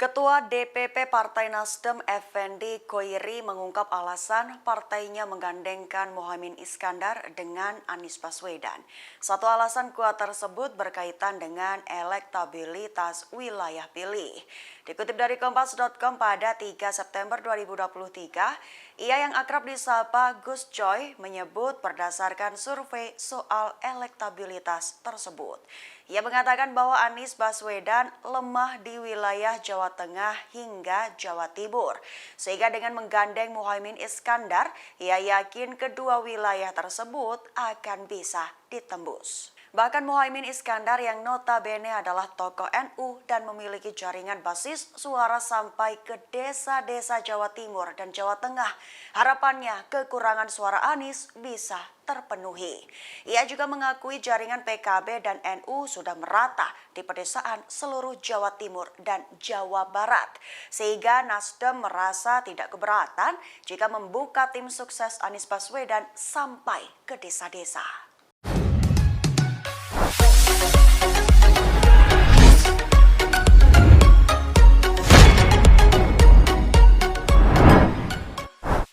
Ketua DPP Partai Nasdem Effendi Koiri mengungkap alasan partainya menggandengkan Muhaimin Iskandar dengan Anies Baswedan. Satu alasan kuat tersebut berkaitan dengan elektabilitas wilayah pilih. Dikutip dari Kompas.com pada 3 September 2023, ia yang akrab disapa Gus Coy menyebut berdasarkan survei soal elektabilitas tersebut. Ia mengatakan bahwa Anies Baswedan lemah di wilayah Jawa Tengah hingga Jawa Timur. Sehingga dengan menggandeng Muhaimin Iskandar, ia yakin kedua wilayah tersebut akan bisa ditembus. Bahkan Muhaimin Iskandar yang notabene adalah tokoh NU dan memiliki jaringan basis suara sampai ke desa-desa Jawa Timur dan Jawa Tengah. Harapannya kekurangan suara Anies bisa terpenuhi. Ia juga mengakui jaringan PKB dan NU sudah merata di pedesaan seluruh Jawa Timur dan Jawa Barat. Sehingga Nasdem merasa tidak keberatan jika membuka tim sukses Anies Baswedan sampai ke desa-desa.